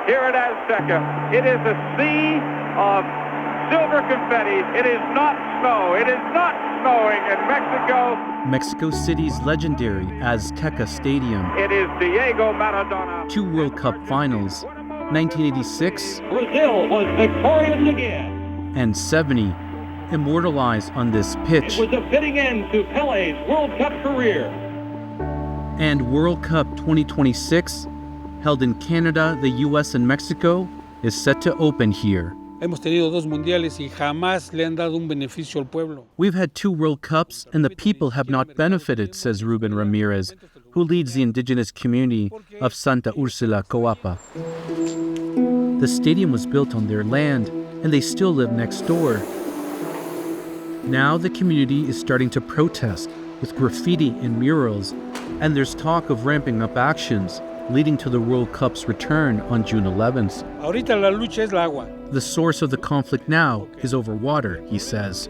here at Azteca. It is a sea of silver confetti. It is not snow. It is not snowing in Mexico. Mexico City's legendary Azteca Stadium. It is Diego Maradona. 2 World Cup finals, 1986 Brazil was victorious again. and 70, immortalized on this pitch. It was a fitting end to Pele's World Cup career. And World Cup 2026, held in Canada, the US, and Mexico, is set to open here. Hemos tenido 2 mundiales y jamás le han dado un beneficio al pueblo. We've had 2 World Cups and the people have not benefited, says Ruben Ramirez, who leads the indigenous community of Santa Úrsula Coapa. The stadium was built on their land and they still live next door. Now the community is starting to protest with graffiti and murals, and there's talk of ramping up actions leading to the World Cup's return on June 11th. Ahorita la lucha es el agua. The source of the conflict now is over water, he says.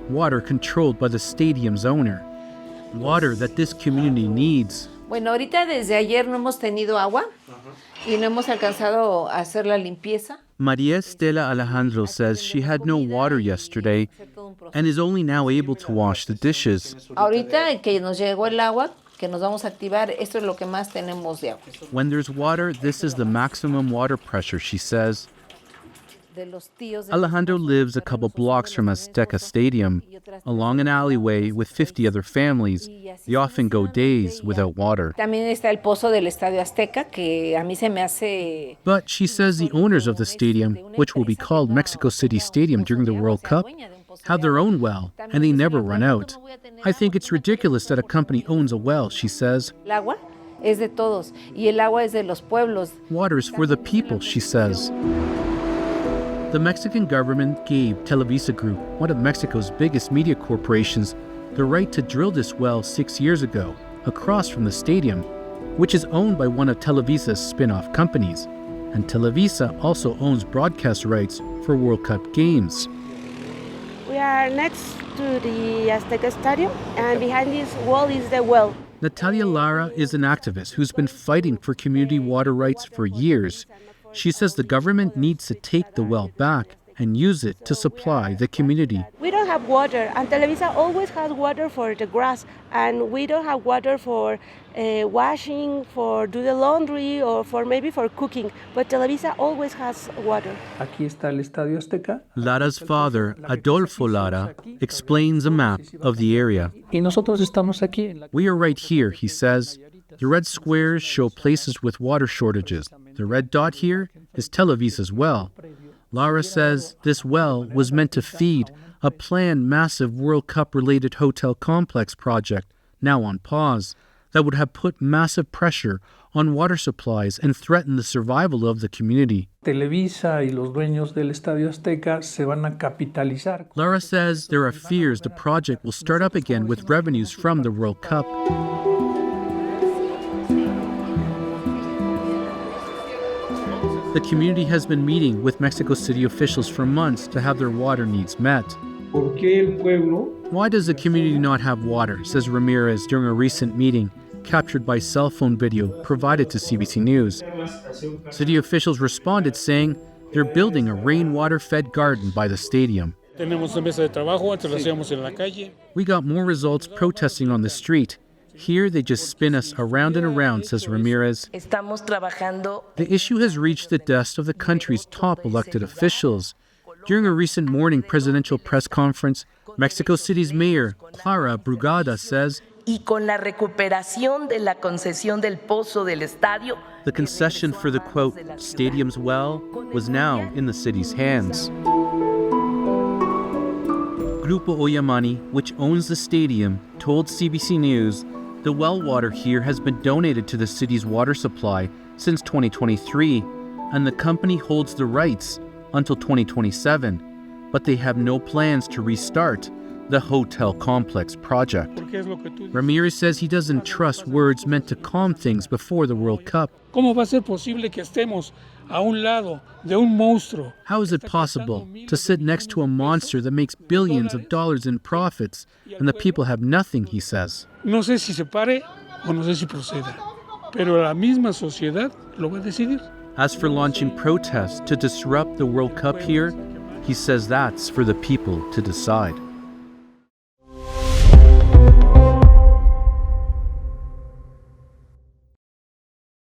Water controlled by the stadium's owner. Water that this community needs. Bueno, ahorita desde ayer no hemos tenido agua y no hemos alcanzado a hacer la limpieza. Maria Estela Alejandro says she had no water yesterday and is only now able to wash the dishes. Ahorita que nos llegó el agua, que nos vamos a activar, esto es lo que más tenemos de agua. When there's water, this is the maximum water pressure, she says. Alejandro lives a couple blocks from Azteca Stadium, along an alleyway with 50 other families. They often go days without water. También está el pozo del Estadio Azteca, que a mí se me hace... But she says the owners of the stadium, which will be called Mexico City Stadium during the World Cup, have their own well, and they never run out. I think it's ridiculous that a company owns a well, she says. El agua es de todos, y el agua es de los pueblos. Water is for the people, she says. The Mexican government gave Televisa Group, one of Mexico's biggest media corporations, the right to drill this well 6 years ago, across from the stadium, which is owned by one of Televisa's spin-off companies. And Televisa also owns broadcast rights for World Cup games. We are next to the Azteca Stadium, and behind this wall is the well. Natalia Lara is an activist who's been fighting for community water rights for years. She says the government needs to take the well back and use it to supply the community. We don't have water, and Televisa always has water for the grass, and we don't have water for washing, for do the laundry, or for maybe for cooking, but Televisa always has water. Aquí está el Estadio Azteca. Lara's father, Adolfo Lara, explains a map of the area. Y nosotros estamos aquí en la... We are right here, he says. The red squares show places with water shortages. The red dot here is Televisa's well. Lara says this well was meant to feed a planned massive World Cup-related hotel complex project, now on pause, that would have put massive pressure on water supplies and threatened the survival of the community. Televisa y los dueños del Estadio Azteca se van a capitalizar. Lara says there are fears the project will start up again with revenues from the World Cup. The community has been meeting with Mexico City officials for months to have their water needs met. Why does the community not have water, says Ramirez during a recent meeting, captured by cell phone video provided to CBC News. City officials responded saying they're building a rainwater-fed garden by the stadium. We got more results protesting on the street. Here, they just spin us around and around, says Ramirez. The issue has reached the desk of the country's top elected officials. During a recent morning presidential press conference, Mexico City's mayor, Clara Brugada, says, Y con la recuperación de la concesión del pozo del estadio, the concession for the, quote, stadium's well was now in the city's hands. Grupo Oyamani, which owns the stadium, told CBC News the well water here has been donated to the city's water supply since 2023, and the company holds the rights until 2027, but they have no plans to restart the hotel complex project. Ramirez says he doesn't trust words meant to calm things before the World Cup. ¿Cómo va a ser posible que estemos a un lado de un monstruo? How is it possible to sit next to a monster that makes billions of dollars in profits and the people have nothing, he says. No sé si se pare o no sé si proceda, pero la misma sociedad lo va a decidir. As for launching protests to disrupt the World Cup here, he says that's for the people to decide.